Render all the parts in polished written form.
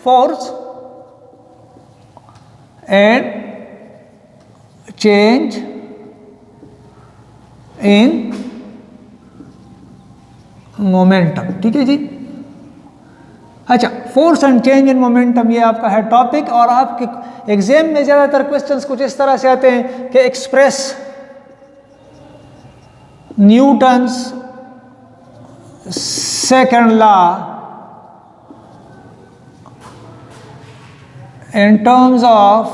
Force and change in momentum. ठीक है जी। अच्छा, force and change in momentum ये आपका है टॉपिक, और आपके एग्जाम में ज़्यादातर क्वेश्चंस कुछ इस तरह से आते हैं कि express Newton's second law in terms of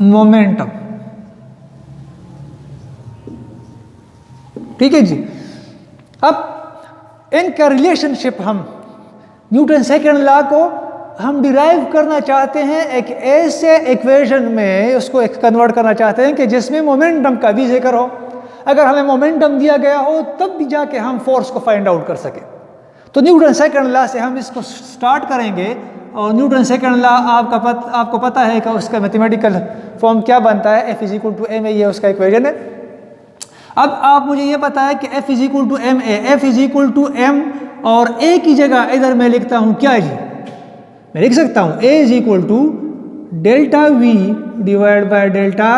momentum. ठीक है जी। अब इनका रिलेशनशिप हम न्यूटन सेकंड लॉ को हम डिराइव करना चाहते हैं एक ऐसे इक्वेशन में, उसको कन्वर्ट करना चाहते हैं कि जिसमें मोमेंटम का भी जिक्र हो। अगर हमें मोमेंटम दिया गया हो तब भी जाके हम फोर्स को फाइंड आउट कर सकें। तो न्यूटन सेकंड लॉ से हम इसको स्टार्ट करेंगे। और न्यूटन सेकंड लॉ आपको पता है कि उसका मैथमेटिकल फॉर्म क्या बनता है, F is equal to ma, ये उसका इक्वेशन है। अब आप मुझे ये पता है कि F is equal to ma, F is equal to m, और a की जगह इधर मैं लिखता हूँ क्या जी, मैं लिख सकता हूँ a is equal to delta v divide by delta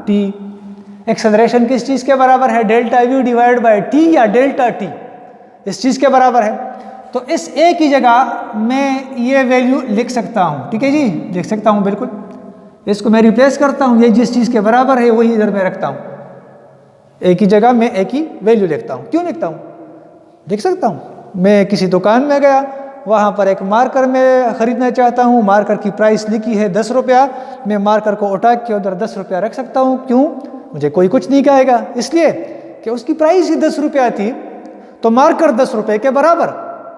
t। Acceleration किस चीज़ के बराबर है, delta v divide by t या डेल्टा t, इस चीज़ के बराबर है। तो इस a की जगह मैं ये वैल्यू लिख सकता हूँ। ठीक है जी, लिख सकता हूँ बिल्कुल। इसको मैं रिप्लेस करता हूँ, ये जिस चीज़ के बराबर है वही इधर मैं रखता हूँ। a की जगह मैं a की वैल्यू लिखता हूँ। क्यों लिखता हूँ, लिख सकता हूँ। मैं किसी दुकान में गया, वहाँ पर एक मार्कर मैं ख़रीदना चाहता हूँ, मार्कर की प्राइस लिखी है 10 रुपया, मैं मार्कर को उठा के उधर 10 रुपया रख सकता हूँ। क्यों, मुझे कोई कुछ नहीं कहेगा, इसलिए कि उसकी प्राइस ही 10 रुपया थी। तो मार्कर 10 रुपये के बराबर,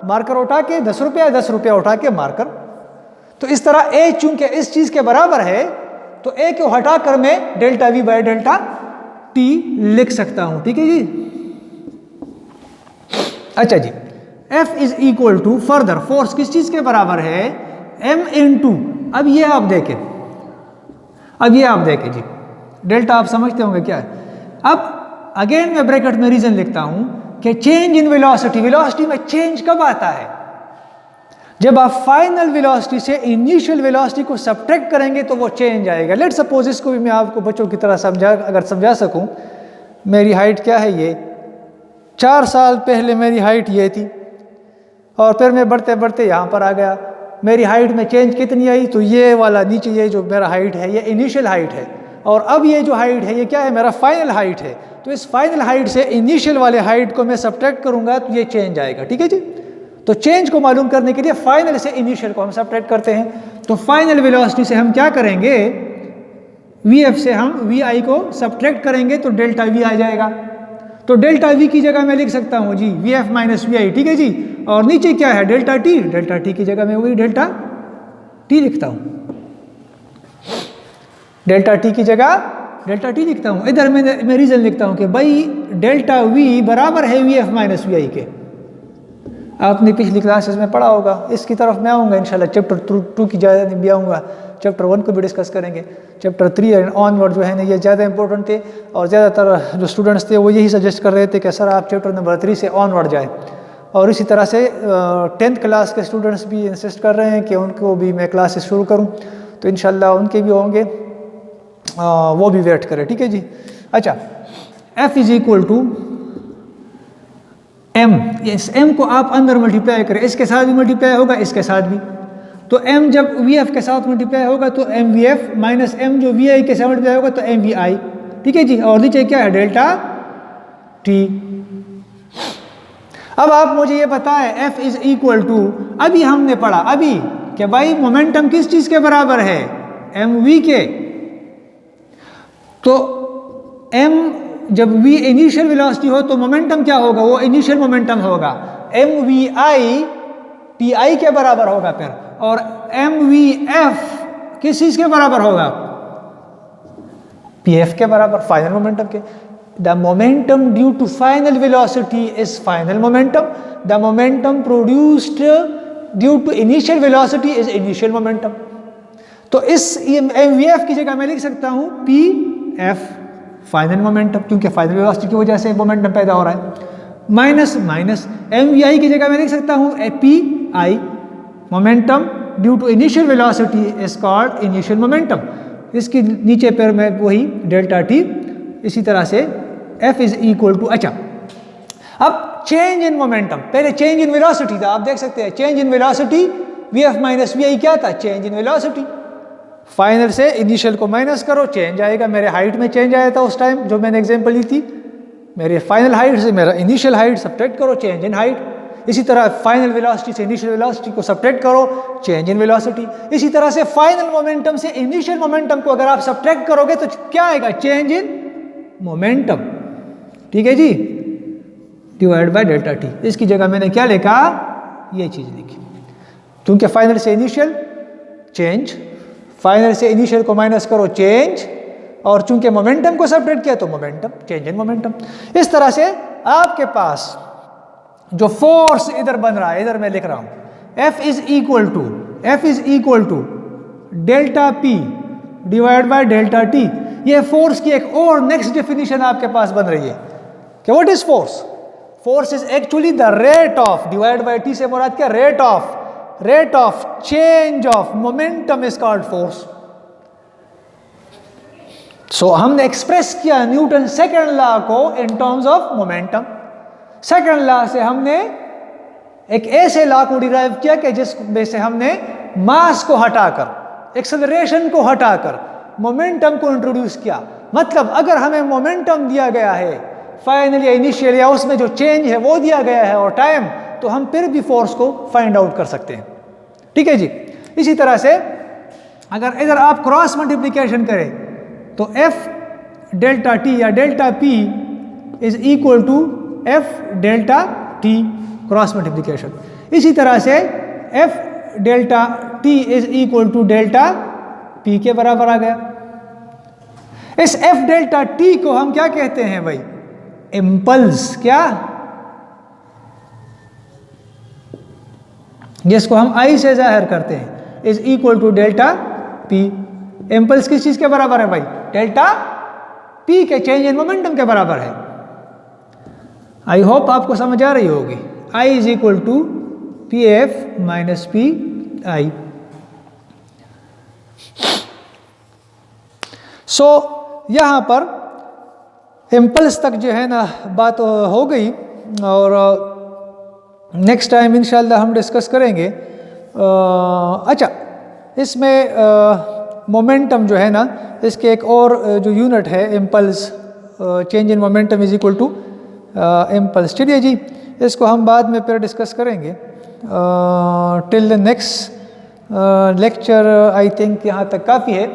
मार्कर उठा के 10 रुपया, 10 रुपया उठा के मार्कर। तो इस तरह a चूंकि इस चीज़ के बराबर है तो a को हटाकर मैं delta v by delta t लिख सकता हूँ। ठीक है जी। अच्छा जी, F is equal to further force किस चीज़ के बराबर है, m इंटू, अब ये आप देखें, अब ये आप देखें जी, डेल्टा आप समझते होंगे क्या है। अब अगेन मैं ब्रैकेट में रीजन लिखता हूं कि चेंज इन वेलोसिटी, वेलोसिटी में चेंज कब आता है, जब आप फाइनल वेलोसिटी से इनिशियल वेलोसिटी को सब्ट्रैक्ट करेंगे तो वो चेंज आएगा। लेट सपोज, इसको भी मैं आपको बच्चों की तरह समझा सकूं, मेरी हाइट क्या है, ये 4 साल पहले मेरी हाइट ये थी, और फिर मैं बढ़ते बढ़ते यहाँ पर आ गया। मेरी हाइट में चेंज कितनी आई, तो ये वाला नीचे ये जो मेरा हाइट है ये इनिशियल हाइट है, और अब ये जो हाइट है ये क्या है, मेरा फाइनल हाइट है। तो इस फाइनल हाइट से इनिशियल वाले हाइट को मैं सब्ट्रैक्ट करूंगा तो ये चेंज आएगा। ठीक है जी। तो चेंज को मालूम करने के लिए फाइनल से इनिशियल को हम सब्ट्रैक्ट करते हैं। तो फाइनल वेलोसिटी से हम क्या करेंगे, Vf से हम Vi को सब्ट्रैक्ट करेंगे तो डेल्टा V आ जाएगा। तो डेल्टा V की जगह मैं लिख सकता हूँ जी Vf माइनस Vi। ठीक है जी। और नीचे क्या है, डेल्टा T, डेल्टा T की जगह मैं वही डेल्टा T लिखता हूँ, डेल्टा T की जगह डेल्टा T लिखता हूँ। इधर मैं रीजन लिखता हूँ कि भाई डेल्टा V बराबर है Vf माइनस Vi के। आपने पिछली क्लासेस में पढ़ा होगा, इसकी तरफ मैं आऊँगा इंशाल्लाह, चैप्टर 2 की ज़्यादा भी आऊँगा, चैप्टर 1 को भी डिस्कस करेंगे। चैप्टर 3 एंड ऑनवर्ड जो है ना ये ज़्यादा इंपॉर्टेंट थे, और ज़्यादातर जो स्टूडेंट्स थे वो यही सजेस्ट कर रहे थे कि सर आप चैप्टर नंबर 3 से ऑनवर्ड जाएँ। और इसी तरह से 10th क्लास के स्टूडेंट्स भी इंसिस्ट कर रहे हैं कि उनको भी मैं क्लासेस शुरू करूँ, तो इंशाल्लाह उनके भी होंगे, वो भी वेट करें। ठीक है जी। अच्छा, F is equal to m, इस m को आप अंदर मल्टीप्लाई करें, इसके साथ भी मल्टीप्लाई होगा, इसके साथ भी। तो m जब Vf के साथ मल्टीप्लाई होगा तो mVf माइनस m जो Vi के साथ मल्टीप्लाई होगा तो mVi। ठीक है जी। और नीचे क्या है, डेल्टा t। अब आप मुझे ये बताएं F इज इक्वल टू, अभी हमने पढ़ा अभी कि भाई मोमेंटम किस चीज के बराबर है, mv के। तो m जब v इनिशियल वेलोसिटी हो तो मोमेंटम क्या होगा, वो इनिशियल मोमेंटम होगा, mvi ti के बराबर होगा फिर। और mvf किस चीज के बराबर होगा, pf के बराबर, फाइनल मोमेंटम के। The momentum due to final velocity is final momentum. The momentum produced due to initial velocity is initial momentum. तो इस mvf की जगह मैं लिख सकता हूँ pf फाइनल मोमेंटम, क्योंकि फाइनल वेलोसिटी की वजह से मोमेंटम पैदा हो रहा है, माइनस माइनस mvi की जगह मैं लिख सकता हूँ pi momentum due to initial velocity is called initial momentum. इसके नीचे पर मैं वही डेल्टा टी, इसी तरह से F इज इक्वल टू, अच्छा अब चेंज इन मोमेंटम, पहले चेंज इन वेलोसिटी था, आप देख सकते हैं change in velocity VF minus VI क्या था, चेंज इन वेलोसिटी। फाइनल से इनिशियल को माइनस करो, चेंज आएगा, मेरे हाइट में चेंज आया था उस टाइम जो मैंने एग्जांपल ली थी, मेरे फाइनल हाइट से मेरा इनिशियल हाइट सब्ट्रैक्ट करो, चेंज इन हाइट। इसी तरह फाइनल वेलोसिटी से इनिशियल वेलोसिटी को सब्ट्रैक्ट करो, चेंज इन वेलोसिटी। इसी तरह से फाइनल मोमेंटम से इनिशियल मोमेंटम को अगर आप सब्ट्रैक्ट करोगे तो क्या आएगा, चेंज इन मोमेंटम। ठीक है जी, डिवाइड बाय डेल्टा टी। इसकी जगह मैंने क्या लिखा, ये चीज़ लिखी, क्योंकि फाइनल से इनिशियल चेंज, फाइनल से इनिशियल को माइनस करो चेंज, और चूंकि मोमेंटम को सब्ट्रैक्ट किया तो मोमेंटम, चेंज इन मोमेंटम। इस तरह से आपके पास जो फोर्स इधर बन रहा है, इधर मैं लिख रहा हूं F is equal to delta P divide by delta T. ये फोर्स की एक और नेक्स्ट डेफिनेशन आपके पास बन रही है कि what is force. Force is actually the rate of, divide by t से मुराद क्या, rate of change of momentum is called force. So हमने एक्सप्रेस किया न्यूटन सेकंड लॉ को in terms of momentum. Second law से हमने एक ऐसे लॉ को डिराइव किया कि जिसमें से हमने मास को हटाकर, एक्सेलरेशन को हटाकर मोमेंटम को इंट्रोड्यूस किया। मतलब अगर हमें मोमेंटम दिया गया है फाइनल या इनिशियल, या उसमें जो चेंज है वो दिया गया है और टाइम, तो हम फिर भी फोर्स को फाइंड आउट कर सकते हैं। ठीक है जी। इसी तरह से अगर इधर आप क्रॉस मल्टीप्लिकेशन करें तो F डेल्टा टी या delta P is equal to F delta T cross multiplication. इसी तरह से F delta T is equal to delta P के बराबर आ गया। इस F डेल्टा T को हम क्या कहते हैं भाई, इम्पल्स, क्या, जिसको हम I से जाहिर करते हैं, is equal to delta P। Impulse किस चीज के बराबर है भाई, डेल्टा P के चेंज इन मोमेंटम के बराबर है। आई होप आपको समझ आ रही होगी। I is equal to PF minus PI। So यहां पर इम्पल्स तक जो है ना बात हो गई, और नेक्स्ट टाइम इंशाल्लाह हम डिस्कस करेंगे। अच्छा, इसमें मोमेंटम जो है ना, इसके एक और जो यूनिट है impulse, change in momentum is equal to impulse. चलिए जी, इसको हम बाद में फिर डिस्कस करेंगे। Till the next lecture I think यहाँ तक काफ़ी है,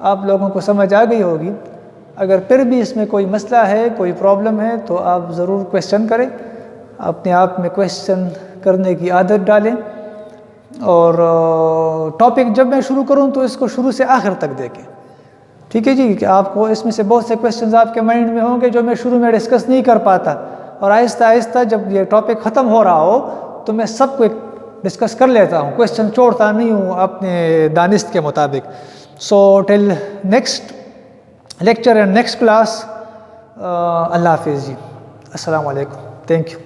आप लोगों को समझ आ गई होगी। अगर फिर भी इसमें कोई मसला है, कोई प्रॉब्लम है, तो आप ज़रूर क्वेश्चन करें, अपने आप में क्वेश्चन करने की आदत डालें। और टॉपिक जब मैं शुरू करूं तो इसको शुरू से आखिर तक देखें। ठीक है जी, कि आपको इसमें से बहुत से क्वेश्चंस आपके माइंड में होंगे जो मैं शुरू में डिस्कस नहीं कर पाता, और आहिस्ता आहिस्ता जब ये टॉपिक ख़त्म हो रहा हो तो मैं सबको डिस्कस कर लेता हूँ, क्वेश्चन छोड़ता नहीं हूँ अपने दानिस्त के मुताबिक। So till next lecture and next class, अल्लाह हाफिज़ जी, अस्सलाम वालेकुम, थैंक यू।